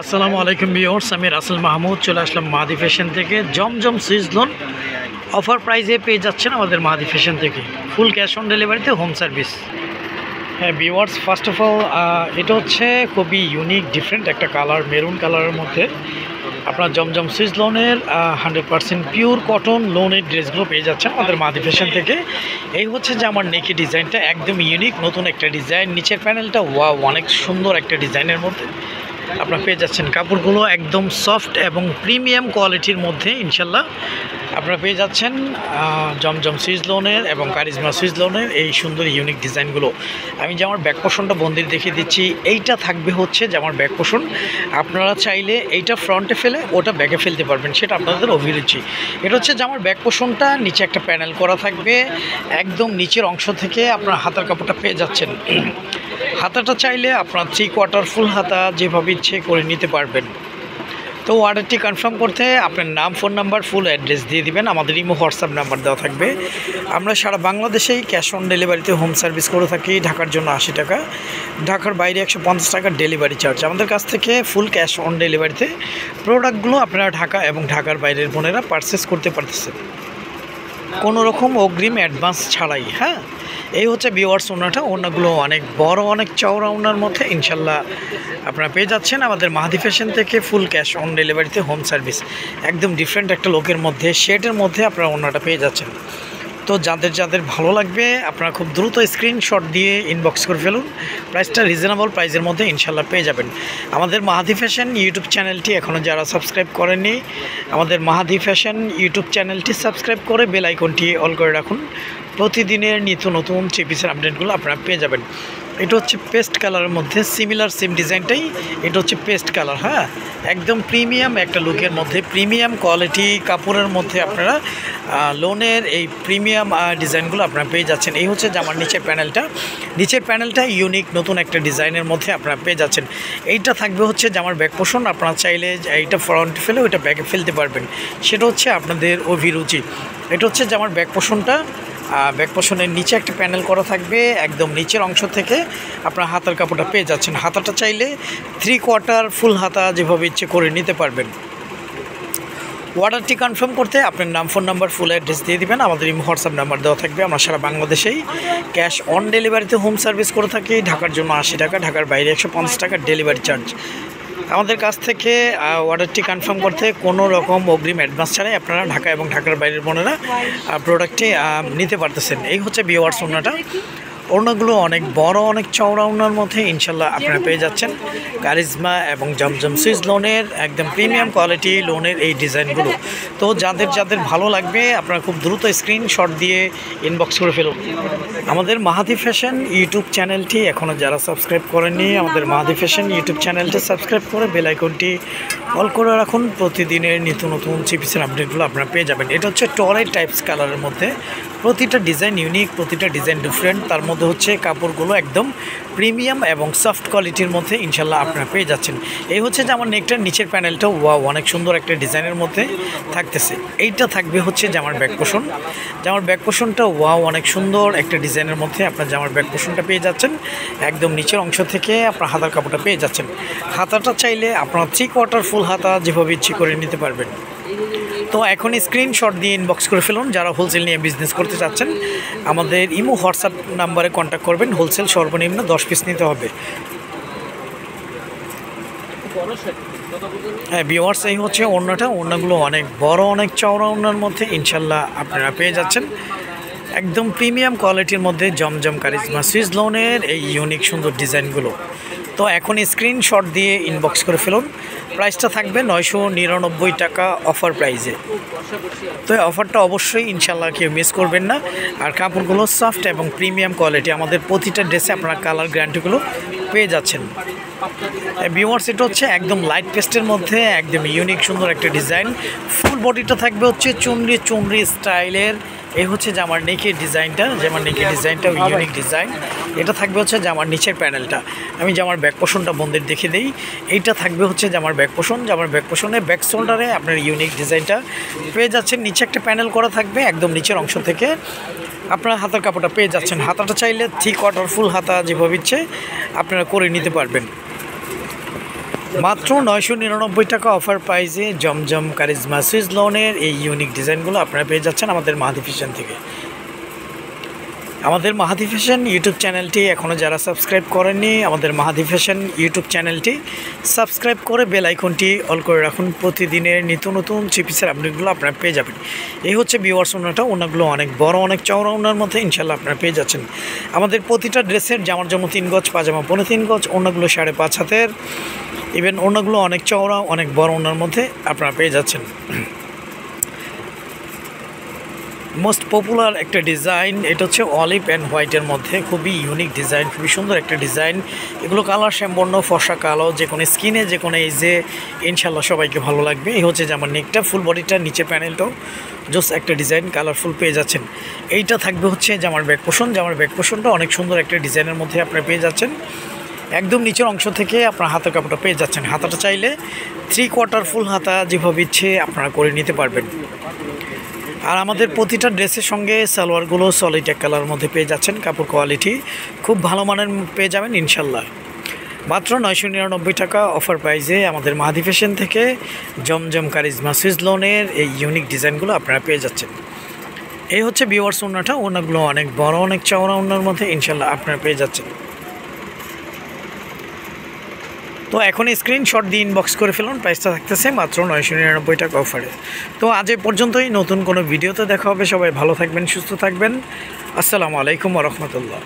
আসসালামু আলাইকুম ভিউয়ার্স, আমি রাসেল মাহমুদ চলে আসলাম মাহাদি ফ্যাশন থেকে। জমজম সিজলন অফার প্রাইজে পেয়ে যাচ্ছেন আমাদের মাহাদি ফ্যাশন থেকে, ফুল ক্যাশ অন ডেলিভারিতে হোম সার্ভিস। হ্যাঁ ভিউয়ার্স, ফার্স্ট অফ অল এটা হচ্ছে খুবই ইউনিক ডিফারেন্ট একটা কালার, মেরুন কালারের মধ্যে আপনার জমজম সিজলনের 100% পিওর কটন লোনের ড্রেসগুলো পেয়ে যাচ্ছেন আমাদের মাহাদি ফ্যাশন থেকে। এই হচ্ছে যে আমার নেকি ডিজাইনটা একদম ইউনিক, নতুন একটা ডিজাইন। নিচের প্যানেলটা ওয়াও, অনেক সুন্দর একটা ডিজাইনের মধ্যে আপনারা পেয়ে যাচ্ছেন। কাপড়গুলো একদম সফট এবং প্রিমিয়াম কোয়ালিটির মধ্যে ইনশাল্লাহ আপনারা পেয়ে যাচ্ছেন জমজম সিজলনের এবং কারিজমা সিজলনের এই সুন্দর ইউনিক ডিজাইনগুলো। আমি যে আমার ব্যাক পোর্শনটা বন্দির দেখিয়ে দিচ্ছি, এইটা থাকবে হচ্ছে যে আমার ব্যাক পোর্শন। আপনারা চাইলে এইটা ফ্রন্টে ফেলে ওটা ব্যাকে ফেলতে পারবেন, সেটা আপনাদের অভিরুচি। এটা হচ্ছে যে আমার ব্যাক পোর্শনটা, নিচে একটা প্যানেল করা থাকবে, একদম নিচের অংশ থেকে আপনার হাতার কাপড়টা পেয়ে যাচ্ছেন। হাতাটা চাইলে আপনার 3/4 ফুল হাতা যেভাবে ইচ্ছে করে নিতে পারবেন। তো অর্ডারটি কনফার্ম করতে আপনার নাম, ফোন নাম্বার, ফুল অ্যাড্রেস দিয়ে দিবেন। আমাদের ইমো হোয়াটসঅ্যাপ নাম্বার দেওয়া থাকবে। আমরা সারা বাংলাদেশেই ক্যাশ অন ডেলিভারিতে হোম সার্ভিস করে থাকি। ঢাকার জন্য 80 টাকা, ঢাকার বাইরে 150 টাকা ডেলিভারি চার্জ। আমাদের কাছ থেকে ফুল ক্যাশ অন ডেলিভারিতে প্রোডাক্টগুলো আপনারা ঢাকা এবং ঢাকার বাইরের বোনেরা পারচেস করতে পারতেছেন কোনো রকম অগ্রিম অ্যাডভান্স ছাড়াই। হ্যাঁ, এই হচ্ছে ভিউয়ার্স ওনাটা। ওনাগুলো অনেক বড়, অনেক চওড়া ওনার মধ্যে ইনশাল্লাহ আপনারা পেয়ে যাচ্ছেন আমাদের মাহাদি ফ্যাশন থেকে ফুল ক্যাশ অন ডেলিভারিতে হোম সার্ভিস। একদম ডিফারেন্ট একটা লোকের মধ্যে, শেডের মধ্যে আপনারা ওনাটা পেয়ে যাচ্ছেন। তো যাদের যাদের ভালো লাগবে আপনারা খুব দ্রুত স্ক্রিনশট দিয়ে ইনবক্স করে ফেলুন। প্রাইসটা রিজনেবল প্রাইসের মধ্যে ইনশাল্লাহ পেয়ে যাবেন। আমাদের মাহাদি ফ্যাশন ইউটিউব চ্যানেলটি এখনও যারা সাবস্ক্রাইব করেননি, আমাদের মাহাদি ফ্যাশন ইউটিউব চ্যানেলটি সাবস্ক্রাইব করে বেল আইকনটি অল করে রাখুন। প্রতিদিনের নিত্য নতুন থ্রি পিসের আপডেটগুলো আপনারা পেয়ে যাবেন। এটা হচ্ছে পেস্ট কালারের মধ্যে, সিমিলার সেম ডিজাইনটাই, এটা হচ্ছে পেস্ট কালার। হ্যাঁ, একদম প্রিমিয়াম একটা লুকের মধ্যে, প্রিমিয়াম কোয়ালিটি কাপড়ের মধ্যে আপনারা লোনের এই প্রিমিয়াম ডিজাইনগুলো আপনারা পেয়ে যাচ্ছেন। এই হচ্ছে যে আমার নিচের প্যানেলটা ইউনিক নতুন একটা ডিজাইনের মধ্যে আপনারা পেয়ে যাচ্ছেন। এইটা থাকবে হচ্ছে যে আমার ব্যাক পোর্শন। আপনারা চাইলে এইটা ফ্রন্ট ফেলে ওইটা ব্যাকে ফেলতে পারবেন, সেটা হচ্ছে আপনাদের অভিরুচি। এটা হচ্ছে যে আমার ব্যাক পোর্শনটা, ব্যাক পোর্শনের নিচে একটা প্যানেল করা থাকবে, একদম নিচের অংশ থেকে আপনার হাতার কাপড়টা পেয়ে যাচ্ছেন। হাতাটা চাইলে 3/4 ফুল হাতা যেভাবে ইচ্ছে করে নিতে পারবেন। অর্ডারটি কনফার্ম করতে আপনার নাম, ফোন নাম্বার, ফুল অ্যাড্রেস দিয়ে দিবেন। আমাদের ইমো হোয়াটসঅ্যাপ নাম্বার দেওয়া থাকবে। আমরা সারা বাংলাদেশেই ক্যাশ অন ডেলিভারিতে হোম সার্ভিস করে থাকি। ঢাকার জন্য 80 টাকা, ঢাকার বাইরে 150 টাকা ডেলিভারি চার্জ। আমাদের কাছ থেকে অর্ডারটি কনফার্ম করতে কোনো রকম অগ্রিম অ্যাডভান্স ছাড়াই আপনারা ঢাকা এবং ঢাকার বাইরের বোনেরা প্রোডাক্টটি নিতে পারতেছেন। এই হচ্ছে ভিউয়ার্স ওনাটা। ওড়নাগুলো অনেক বড়, অনেক চওড়া ওড়নার মধ্যে ইনশাল্লাহ আপনারা পেয়ে যাচ্ছেন কারিজমা এবং জমজম সিজলনের একদম প্রিমিয়াম কোয়ালিটি লোনের এই ডিজাইনগুলো। তো যাদের যাদের ভালো লাগবে আপনারা খুব দ্রুত স্ক্রিনশট দিয়ে ইনবক্স করে ফেলুন। আমাদের মাহাদি ফ্যাশন ইউটিউব চ্যানেলটি এখনও যারা সাবস্ক্রাইব করেননি, আমাদের মাহাদি ফ্যাশন ইউটিউব চ্যানেলটি সাবস্ক্রাইব করে বেল আইকনটি অল করে রাখুন। প্রতিদিনের নিত্য নতুন থ্রি পিসের আপডেটগুলো আপনারা পেয়ে যাবেন। এটা হচ্ছে টরের টাইপস কালারের মধ্যে, প্রতিটা ডিজাইন ইউনিক, প্রতিটা ডিজাইন ডিফারেন্ট। তার মধ্যে হচ্ছে কাপড়গুলো একদম প্রিমিয়াম এবং সফট কোয়ালিটির মধ্যে ইনশাল্লাহ আপনারা পেয়ে যাচ্ছেন। এই হচ্ছে যে আমার নেকটার নিচের প্যানেলটা ওয়াও, অনেক সুন্দর একটা ডিজাইনের মধ্যে থাকতেছে। এইটা থাকবে হচ্ছে জামার ব্যাক পোর্শন। জামার ব্যাক পোর্শনটা ওয়াও, অনেক সুন্দর একটা ডিজাইনের মধ্যে আপনার জামার ব্যাক পোর্শনটা পেয়ে যাচ্ছেন। একদম নিচের অংশ থেকে আপনার হাতার কাপড়টা পেয়ে যাচ্ছেন। হাতাটা চাইলে আপনার 3/4 ফুল হাতা যেভাবে ইচ্ছে করে নিতে পারবেন। তো এখন স্ক্রিনশট দিয়ে ইনবক্স করে ফেলুন যারা হোলসেল নিয়ে বিজনেস করতে চাচ্ছেন। আমাদের ইমো হোয়াটসঅ্যাপ নাম্বারে কন্ট্যাক্ট করবেন। হোলসেল সর্বনিম্ন 10 পিস নিতে হবে। হ্যাঁ ভিউয়ার্স, এই হচ্ছে ওড়নাটা। ওড়নাগুলো অনেক বড়, অনেক চওড়া ওড়নার মধ্যে ইনশাল্লাহ আপনারা পেয়ে যাচ্ছেন একদম প্রিমিয়াম কোয়ালিটির মধ্যে জমজম কারিজমা সিজলনের এই ইউনিক সুন্দর ডিজাইনগুলো। তো এখন স্ক্রিনশট দিয়ে ইনবক্স করে ফেলুন। প্রাইসটা থাকবে 999 টাকা অফার প্রাইজে। তো এই অফারটা অবশ্যই ইনশাল্লাহ কেউ মিস করবেন না। আর কাপড়গুলো সফট এবং প্রিমিয়াম কোয়ালিটি। আমাদের প্রতিটা ড্রেসে আপনারা কালার গ্যারান্টিগুলো পেয়ে যাচ্ছেন। ভিউয়ার্স, এটা হচ্ছে একদম লাইট পেস্টের মধ্যে একদম ইউনিক সুন্দর একটা ডিজাইন। ফুল বডিটা থাকবে হচ্ছে চুনরি স্টাইলের। এই হচ্ছে জামার নেকের ডিজাইনটা, জামার নেকের ডিজাইনটা ইউনিক ডিজাইন। এটা থাকবে হচ্ছে জামার নিচের প্যানেলটা। আমি জামার ব্যাক পোর্শনটা বন্ধের দেখে দিই। এইটা থাকবে হচ্ছে জামার ব্যাক পোর্শন। জামার ব্যাক পোর্শনে ব্যাক শোল্ডারে আপনার ইউনিক ডিজাইনটা পেয়ে যাচ্ছেন। নিচে একটা প্যানেল করা থাকবে, একদম নিচের অংশ থেকে আপনারা হাতার কাপড়টা পেয়ে যাচ্ছেন। হাতাটা চাইলে 3/4 ফুল হাতা যেভাবে ইচ্ছে আপনারা করে নিতে পারবেন। মাত্র 999 টাকা অফার প্রাইসে জমজম কারিজমা সুইস লোনের এই ইউনিক ডিজাইনগুলো আপনারা পেয়ে যাচ্ছেন আমাদের মাহাদি ফ্যাশন থেকে। আমাদের মাহাদি ফ্যাশন ইউটিউব চ্যানেলটি এখনও যারা সাবস্ক্রাইব করেননি, আমাদের মাহাদি ফ্যাশন ইউটিউব চ্যানেলটি সাবস্ক্রাইব করে বেল আইকনটি অল করে রাখুন। প্রতিদিনের নিত্য নতুন চিপিসের আপডেটগুলো আপনারা পেয়ে যাবেন। এই হচ্ছে ভিউয়ার্স ওনাটা, ওনাগুলো অনেক বড় অনেক চওড়া ওনার মধ্যে ইনশাল্লাহ আপনারা পেয়ে যাচ্ছেন। আমাদের প্রতিটা ড্রেসের জামার জন্য 3 গজ, পাজামা 3.5 গজ, ওনাগুলো 5.5 হাতের, ইভেন ওনাগুলো অনেক চওড়া অনেক বড় ওনার মধ্যে আপনারা পেয়ে যাচ্ছেন। মোস্ট পপুলার একটা ডিজাইন, এটা হচ্ছে অলিভ অ্যান্ড হোয়াইটের মধ্যে, খুবই ইউনিক ডিজাইন, খুবই সুন্দর একটা ডিজাইন। এগুলো কালার শ্যামবর্ণ, ফর্সা কালো, যে কোনো স্কিনে যে কোনো এইজে ইনশাল্লাহ সবাইকে ভালো লাগবে। এই হচ্ছে জামার নেকটা, ফুল বডিটা, নিচে প্যানেলটাও জাস্ট একটা ডিজাইন কালারফুল পেয়ে যাচ্ছেন। এইটা থাকবে হচ্ছে জামার ব্যাক পোর্শন। জামার ব্যাক পোর্শনটা অনেক সুন্দর একটা ডিজাইনের মধ্যে আপনারা পেয়ে যাচ্ছেন। একদম নিচের অংশ থেকে আপনার হাতের কাপড়টা পেয়ে যাচ্ছেন। হাতাটা চাইলে 3/4 ফুল হাতা যেভাবে ইচ্ছে আপনারা করে নিতে পারবেন। আর আমাদের প্রতিটা ড্রেসের সঙ্গে সালোয়ারগুলো সলিড এক কালার মধ্যে পেয়ে যাচ্ছেন। কাপড় কোয়ালিটি খুব ভালো মানের পেয়ে যাবেন ইনশাল্লাহ। মাত্র 999 টাকা অফার প্রাইসে আমাদের মাহাদি ফ্যাশন থেকে জমজম কারিজমা সুইস লোনের এই ইউনিক ডিজাইনগুলো আপনারা পেয়ে যাচ্ছেন। এই হচ্ছে ভিউয়ার্স ওনাটা, ওনাগুলো অনেক বড় অনেক চওড়া ওনার মধ্যে ইনশাল্লাহ আপনারা পেয়ে যাচ্ছেন। তো এখন স্ক্রিনশট দিয়ে ইনবক্স করে ফেলুন। প্রাইসটা থাকতেছে মাত্র 999 টাকা অফারে। তো আজ এই পর্যন্তই, নতুন কোনো ভিডিওতে দেখা হবে। সবাই ভালো থাকবেন, সুস্থ থাকবেন। আসসালামু আলাইকুম ওয়া রাহমাতুল্লাহ।